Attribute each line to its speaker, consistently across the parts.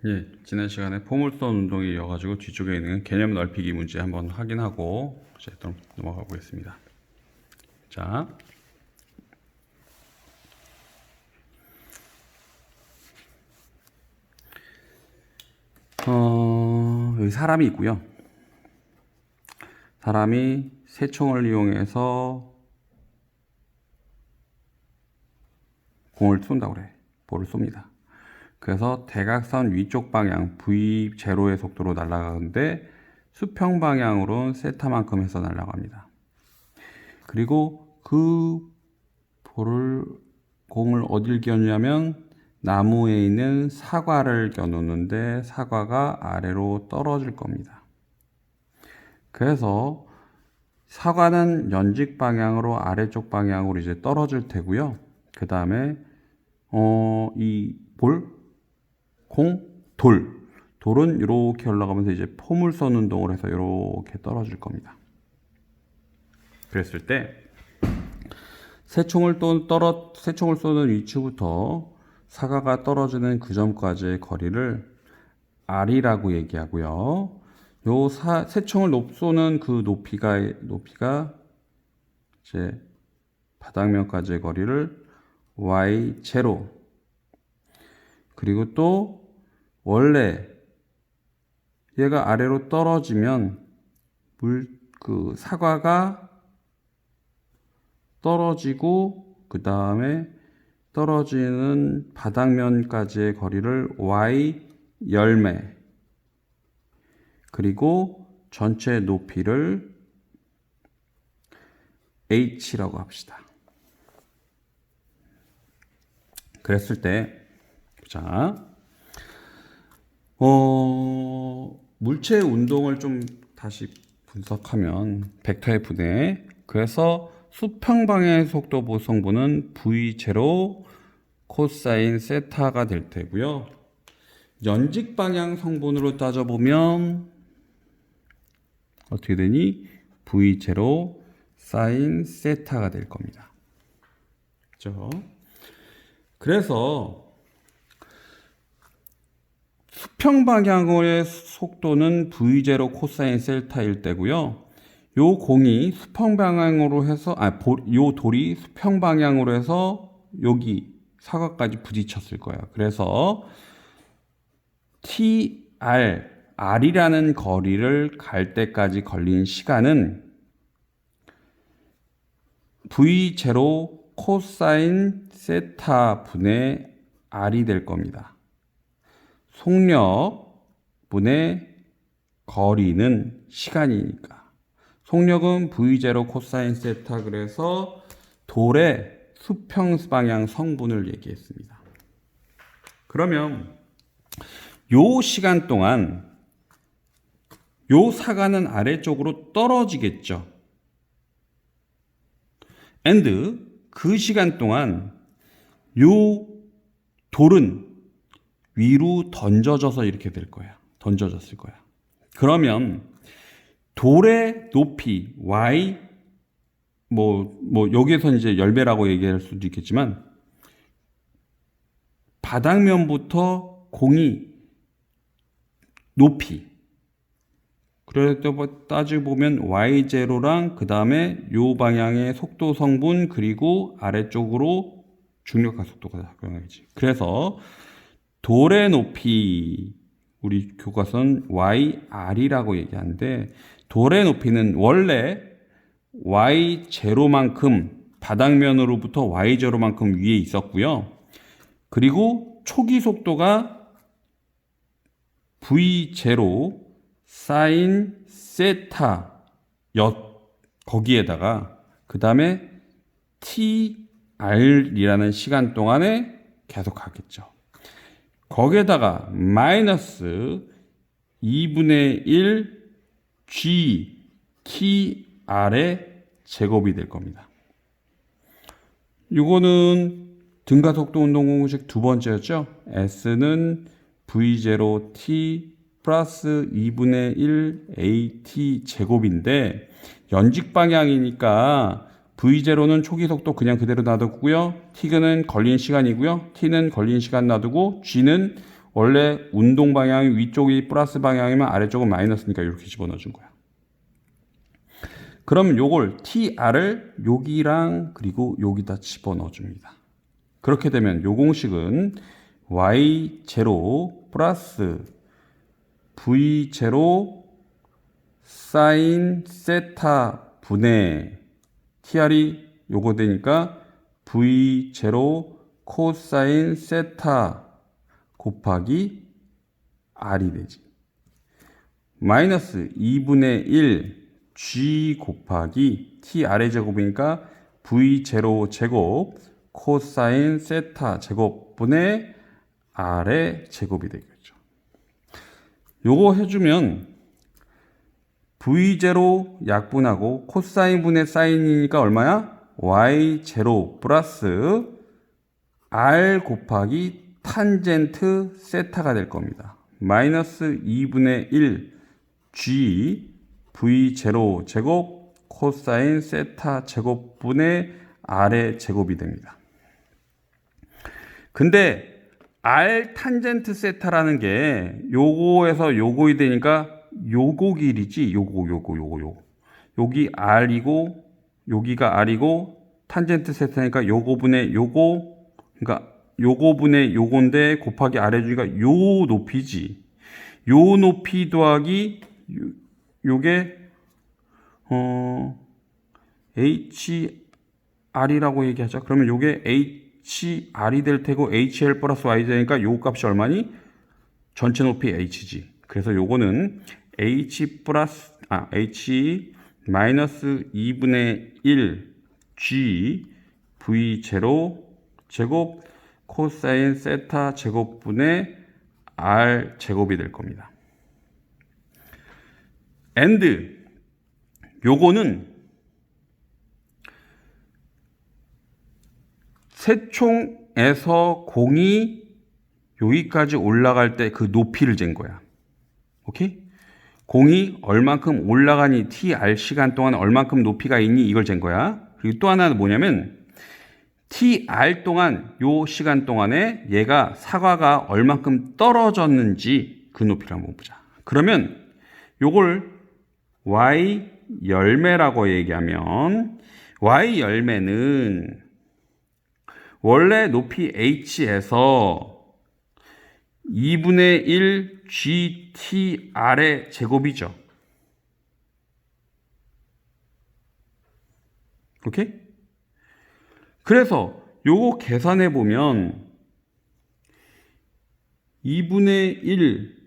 Speaker 1: 예, 지난 시간에 포물선 운동에 이어가지고 뒤쪽에 있는 개념 넓히기 문제 한번 확인하고 이제 또 넘어가 보겠습니다. 자, 여기 사람이 있고요. 사람이 새총을 이용해서 공을 쏜다고 그래. 볼을 쏩니다. 그래서 대각선 위쪽 방향 V0의 속도로 날아가는데 수평 방향으로는 세타만큼 해서 날아갑니다. 그리고 그 공을 어딜 겨누냐면 나무에 있는 사과를 겨누는데 사과가 아래로 떨어질 겁니다. 그래서 사과는 연직 방향으로 아래쪽 방향으로 이제 떨어질 테고요. 그 다음에 이 돌은 이렇게 올라가면서 이제 포물선 운동을 해서 이렇게 떨어질 겁니다. 그랬을 때 새총을 쏘는 위치부터 사과가 떨어지는 그 점까지의 거리를 R이라고 얘기하고요. 요 새총을 쏘는 그 높이가 이제 바닥면까지의 거리를 Y0. 그리고 또 원래 얘가 아래로 떨어지면 사과가 떨어지고 그 다음에 떨어지는 바닥면까지의 거리를 Y 열매, 그리고 전체 높이를 H라고 합시다. 그랬을 때 자, 물체의 운동을 좀 다시 분석하면 벡터의 분해, 그래서 수평 방향의 속도 보성분은 V0 코사인 세타가 될 테고요. 연직 방향 성분으로 따져보면 어떻게 되니? V0 사인 세타가 될 겁니다. 그렇죠? 그래서 수평 방향의 속도는 V0 코사인 세타일 때고요. 요 공이 수평 방향으로 해서 요 돌이 수평 방향으로 해서 여기 사과까지 부딪혔을 거예요. 그래서 R이라는 거리를 갈 때까지 걸린 시간은 V0 코사인 세타 분의 R이 될 겁니다. 속력 분의 거리는 시간이니까. 속력은 V0 코사인 세타, 그래서 돌의 수평 방향 성분을 얘기했습니다. 그러면 요 시간 동안 요 사과는 아래쪽으로 떨어지겠죠. and 그 시간 동안 요 돌은 위로 던져져서 이렇게 될 거야. 던져졌을 거야. 그러면 돌의 높이 y 여기에서 이제 열배라고 얘기할 수도 있겠지만 바닥면부터 공이 높이, 그래도 따지고 보면 y0랑 그 다음에 요 방향의 속도 성분, 그리고 아래쪽으로 중력과 속도가 작용하겠지. 그래서 돌의 높이, 우리 교과서는 YR이라고 얘기하는데, 돌의 높이는 원래 Y0만큼 바닥면으로부터 Y0만큼 위에 있었고요. 그리고 초기 속도가 V0 사인 세타 거기에다가 그 다음에 TR이라는 시간 동안에 계속 가겠죠. 거기에다가 마이너스 2분의 1 G TR의 제곱이 될 겁니다. 이거는 등가속도 운동 공식 두 번째였죠. S는 V0T 플러스 2분의 1 AT 제곱인데 연직 방향이니까 V0는 초기 속도 그냥 그대로 놔두고요. T는 걸린 시간이고요. T는 걸린 시간 놔두고 G는 원래 운동 방향이 위쪽이 플러스 방향이면 아래쪽은 마이너스니까 이렇게 집어넣어 준 거야. 그럼 요걸 TR을 여기랑 그리고 여기다 집어넣어 줍니다. 그렇게 되면 요 공식은 Y0 플러스 V0 사인 세타 분의 TR이 요거 되니까 V0 코사인 세타 곱하기 R이 되지. 마이너스 2분의 1 G 곱하기 TR의 제곱이니까 V0 제곱 코사인 세타 제곱분의 R의 제곱이 되겠죠. 요거 해주면 V0 약분하고 코사인 분의 사인이니까 얼마야? Y0 플러스 R 곱하기 탄젠트 세타가 될 겁니다. 마이너스 2분의 1 G V0 제곱 코사인 세타 제곱분의 R의 제곱이 됩니다. 근데 R 탄젠트 세타라는 게 요거에서 요거이 되니까 요거 길이지. 요거. 여기 R이고 여기가 R이고 탄젠트 세타니까 요거분의 요거, 그러니까 요거분의 요건데 곱하기 R 해주니까 요 높이지. 요 높이 더하기 요게 HR이라고 얘기하자. 그러면 요게 HR이 될 테고 HL 플러스 Y 되니까 요 값이 얼마니? 전체 높이 H지. 그래서 요거는 H 마이너스 2분의 1 G V0 제곱 코사인 세타 제곱분의 R 제곱이 될 겁니다. and 요거는 세총에서 공이 여기까지 올라갈 때 그 높이를 잰 거야. 오케이? 공이 얼만큼 올라가니 TR 시간 동안 얼만큼 높이가 있니 이걸 잰 거야. 그리고 또 하나는 뭐냐면 TR 동안 요 시간 동안에 얘가 사과가 얼만큼 떨어졌는지 그 높이를 한번 보자. 그러면 요걸 Y 열매라고 얘기하면 Y 열매는 원래 높이 H에서 2분의 1 GTR의 제곱이죠. 오케이? 그래서 요거 계산해 보면 2분의 1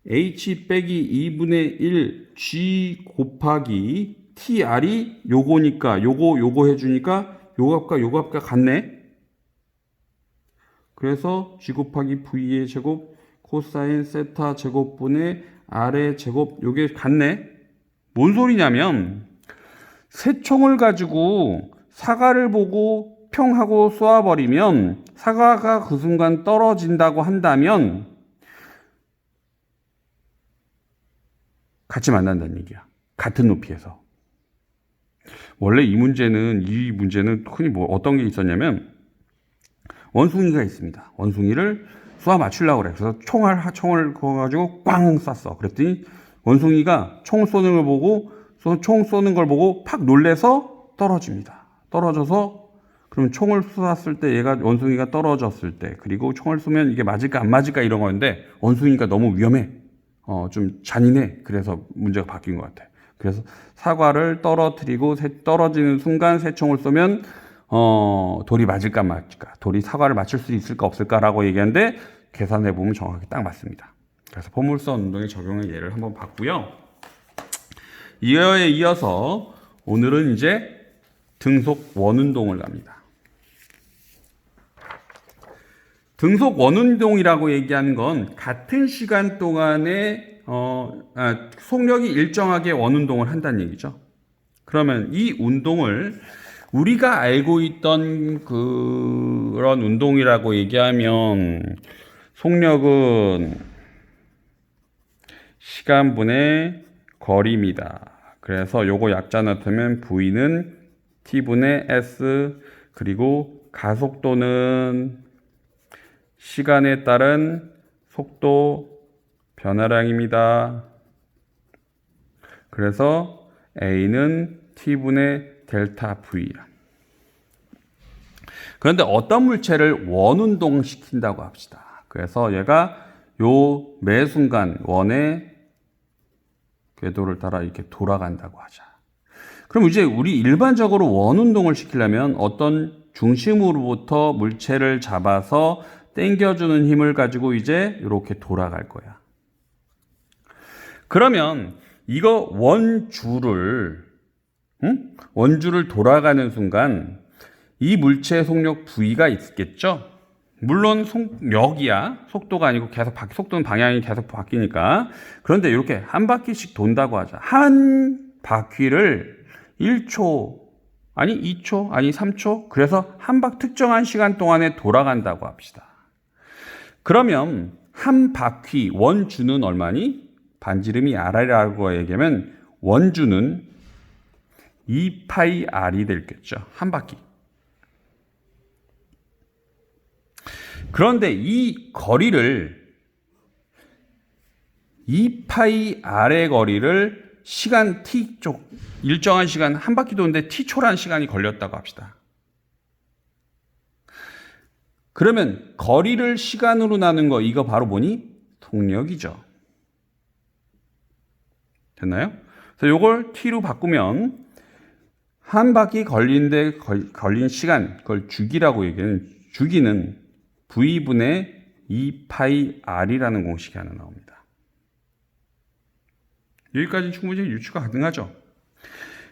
Speaker 1: H 빼기 2분의 1 G 곱하기 TR이 요거니까 요거 해주니까 요 값과 같네. 그래서 G 곱하기 V의 제곱 코사인 세타 제곱분의 R의 제곱 요게 같네. 뭔 소리냐면 세총을 가지고 사과를 보고 평하고 쏘아버리면 사과가 그 순간 떨어진다고 한다면 같이 만난다는 얘기야. 같은 높이에서. 원래 이 문제는 흔히 뭐 어떤 게 있었냐면 원숭이가 있습니다. 원숭이를 쏘아 맞추려고 그래. 그래서 총을 그어가지고 꽝 쐈어. 그랬더니 원숭이가 총 쏘는 걸 보고 팍 놀래서 떨어집니다. 떨어져서 그러면 총을 쏘았을 때 얘가 원숭이가 떨어졌을 때 그리고 총을 쏘면 이게 맞을까 안 맞을까 이런 건데 원숭이가 너무 위험해. 좀 잔인해. 그래서 문제가 바뀐 것 같아. 그래서 사과를 떨어뜨리고 떨어지는 순간 새 총을 쏘면 돌이 맞을까 말까, 돌이 사과를 맞출 수 있을까 없을까라고 얘기하는데 계산해 보면 정확히 딱 맞습니다. 그래서 포물선 운동의 적용의 예를 한번 봤고요. 이어에 이어서 오늘은 이제 등속 원운동을 갑니다. 등속 원운동이라고 얘기하는 건 같은 시간 동안에 속력이 일정하게 원운동을 한다는 얘기죠. 그러면 이 운동을 우리가 알고 있던 그런 운동이라고 얘기하면 속력은 시간분의 거리입니다. 그래서 요거 약자 넣으면 V는 T분의 S 그리고 가속도는 시간에 따른 속도 변화량입니다. 그래서 A는 T분의 델타 V야. 그런데 어떤 물체를 원운동 시킨다고 합시다. 그래서 얘가 요 매 순간 원의 궤도를 따라 이렇게 돌아간다고 하자. 그럼 이제 우리 일반적으로 원운동을 시키려면 어떤 중심으로부터 물체를 잡아서 당겨주는 힘을 가지고 이제 이렇게 돌아갈 거야. 그러면 이거 원주를 돌아가는 순간 이 물체의 속력 V가 있겠죠? 물론 속력이야. 속도가 아니고 계속 속도는 방향이 계속 바뀌니까. 그런데 이렇게 한 바퀴씩 돈다고 하자. 한 바퀴를 1초, 아니 2초, 아니 3초. 그래서 특정한 시간 동안에 돌아간다고 합시다. 그러면 한 바퀴 원주는 얼마니? 반지름이 R이라고 얘기하면 원주는 2πr이 되겠죠. 한 바퀴. 그런데 이 거리를 2πr의 거리를 시간 t 쪽 일정한 시간 한 바퀴 도는데 t초라는 시간이 걸렸다고 합시다. 그러면 거리를 시간으로 나눈 거 이거 바로 뭐니? 속력이죠. 됐나요? 그래서 이걸 t로 바꾸면 한 바퀴 걸린 시간 그걸 주기라고 얘기하는 주기는 V분의 2πr이라는 공식이 하나 나옵니다. 여기까지는 충분히 유추가 가능하죠.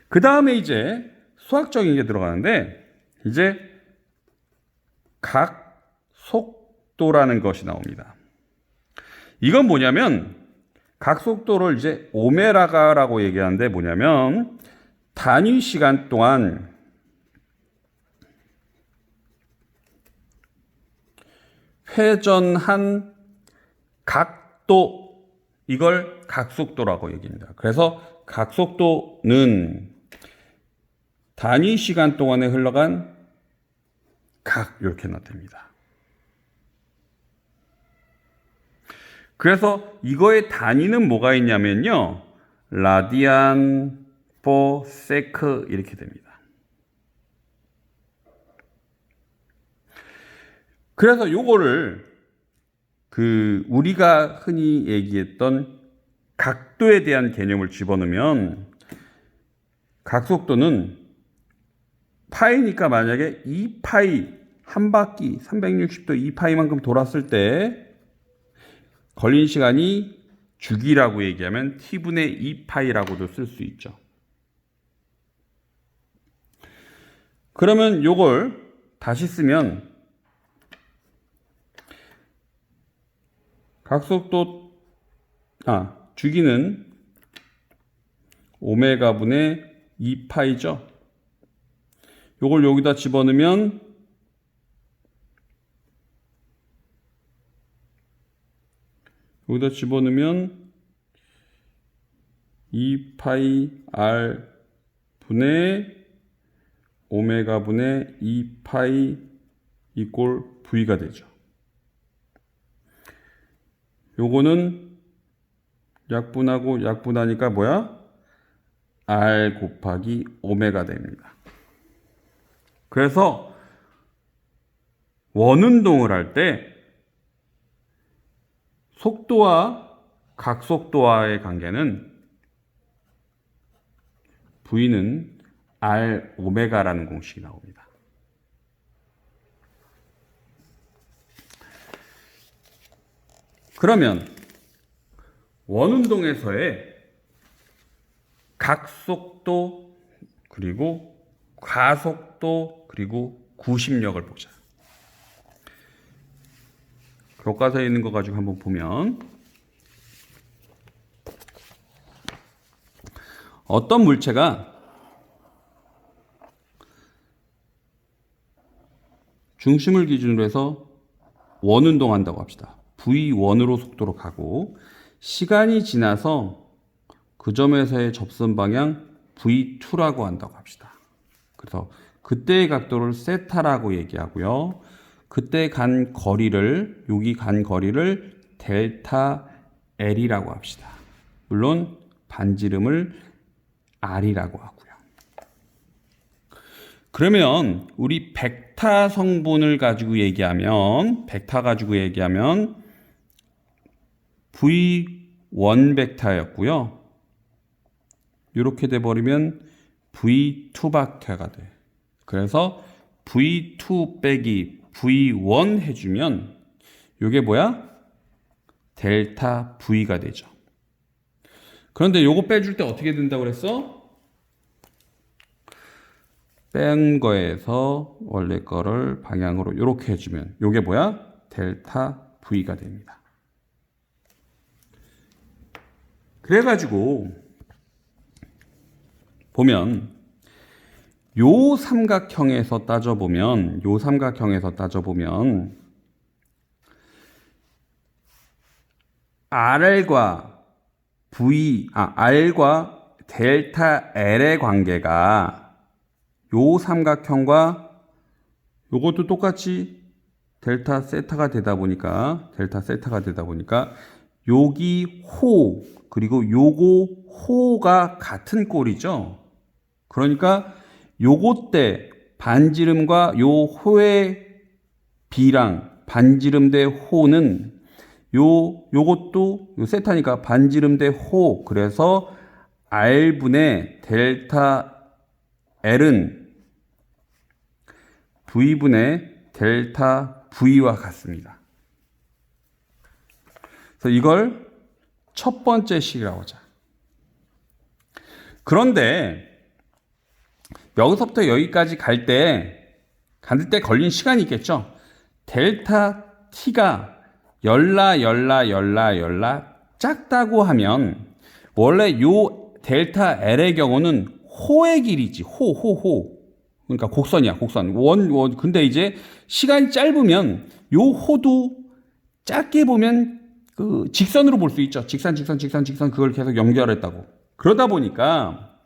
Speaker 1: 그 다음에 이제 수학적인 게 들어가는데 이제 각속도라는 것이 나옵니다. 이건 뭐냐면 각속도를 이제 오메가라고 얘기하는데 뭐냐면 단위 시간 동안 회전한 각도 이걸 각속도라고 얘기합니다. 그래서 각속도는 단위 시간 동안에 흘러간 각 이렇게 나타납니다. 그래서 이거의 단위는 뭐가 있냐면요. 라디안 포 세크 이렇게 됩니다. 그래서 요거를 우리가 흔히 얘기했던 각도에 대한 개념을 집어넣으면 각속도는 파이니까 만약에 2파이 한 바퀴 360도 2파이만큼 돌았을 때 걸린 시간이 주기라고 얘기하면 t분의 2파이라고도 쓸 수 있죠. 그러면 요걸 다시 쓰면 주기는 오메가분의 2파이죠. 요걸 여기다 집어넣으면 여기다 집어넣으면 2파이 r 분의 오메가분의 2파이 이꼴 v가 되죠. 요거는 약분하고 약분하니까 뭐야? r 곱하기 오메가 됩니다. 그래서 원운동을 할 때 속도와 각속도와의 관계는 V는 R 오메가라는 공식이 나옵니다. 그러면 원운동에서의 각속도 그리고 가속도 그리고 구심력을 보자. 교과서에 있는 거 가지고 한번 보면 어떤 물체가 중심을 기준으로 해서 원운동한다고 합시다. V1으로 속도로 가고 시간이 지나서 그 점에서의 접선 방향 V2라고 한다고 합시다. 그래서 그때의 각도를 세타라고 얘기하고요. 그때 간 거리를, 여기 간 거리를 델타 L이라고 합시다. 물론 반지름을 R이라고 하고요. 그러면 우리 벡터 성분을 가지고 얘기하면 V1 벡터였고요. 이렇게 돼버리면 V2 벡터가 돼. 그래서 V2 빼기 V1 해주면 이게 뭐야? 델타 V가 되죠. 그런데 요거 빼줄 때 어떻게 된다고 그랬어? 뺀 거에서 원래 거를 방향으로 이렇게 해주면 요게 뭐야? 델타 V가 됩니다. 그래가지고 보면 요 삼각형에서 따져보면 R과 델타 L의 관계가 요 삼각형과 요것도 똑같이 델타 세타가 되다 보니까 여기 호 그리고 요거 호가 같은 꼴이죠. 그러니까 요거 때 반지름과 요 호의 비랑 반지름 대 호는 요것도 요 세타니까 반지름 대 호. 그래서 R분의 델타 L은 V분의 델타 V와 같습니다. 그래서 이걸 첫 번째 식이라고 하자. 그런데 여기서부터 여기까지 갈 때 걸린 시간이 있겠죠. 델타 T가 열라 작다고 하면 원래 요 델타 L의 경우는 호의 길이지. 호. 그러니까 곡선이야, 곡선. 근데 이제 시간이 짧으면 요 호도 짧게 보면 그 직선으로 볼 수 있죠. 직선 그걸 계속 연결했다고. 그러다 보니까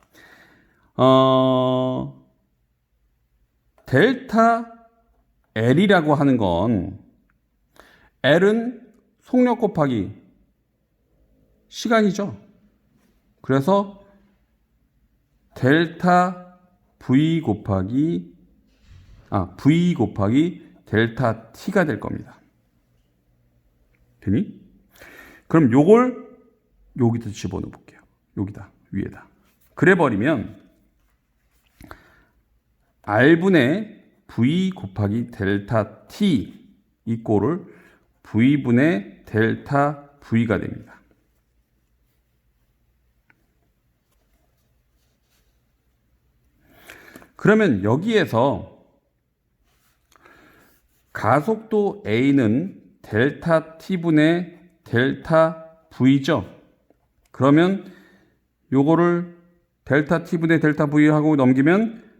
Speaker 1: 델타 L이라고 하는 건 L은 속력 곱하기 시간이죠. 그래서 델타 V 곱하기 델타 T가 될 겁니다. 되니? 그럼 요걸 여기다 집어넣어 볼게요. 여기다, 위에다. 그래 버리면 R분의 V 곱하기 델타 T 이 꼴을 V분의 델타 V가 됩니다. 그러면 여기에서 가속도 A는 델타 T분의 델타 V죠. 그러면 요거를 델타 T분의 델타 V 하고 넘기면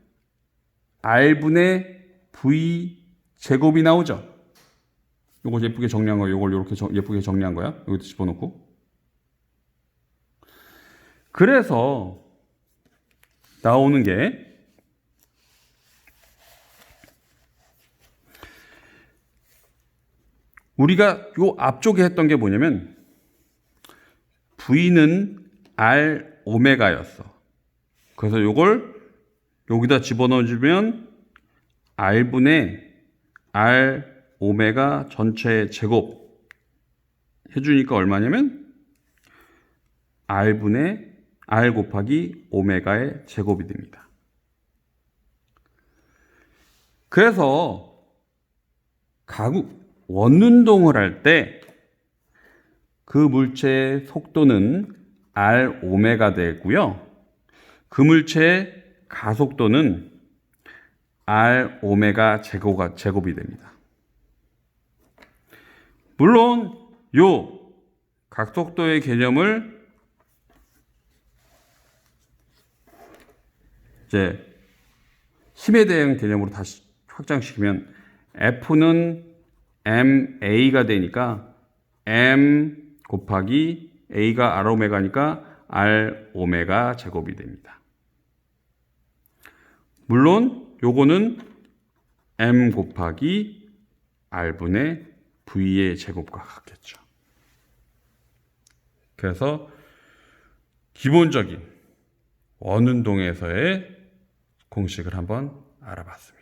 Speaker 1: R분의 V 제곱이 나오죠. 요거 예쁘게 정리한 거예요. 요걸 이렇게 예쁘게 정리한 거야. 여기다 집어넣고. 그래서 나오는 게 우리가 요 앞쪽에 했던 게 뭐냐면 V는 R 오메가였어. 그래서 요걸 여기다 집어넣어주면 R분의 R 오메가 전체 제곱 해주니까 얼마냐면 R분의 R 곱하기 오메가의 제곱이 됩니다. 그래서 원운동을 할 때 그 물체의 속도는 R 오메가 되고요. 그 물체의 가속도는 R 오메가 제곱이 됩니다. 물론 요 각속도의 개념을 이제 힘에 대한 개념으로 다시 확장시키면 F는 MA가 되니까 M 곱하기 A가 R 오메가니까 R 오메가 제곱이 됩니다. 물론 요거는 M 곱하기 R분의 V의 제곱과 같겠죠. 그래서 기본적인 원운동에서의 공식을 한번 알아봤습니다.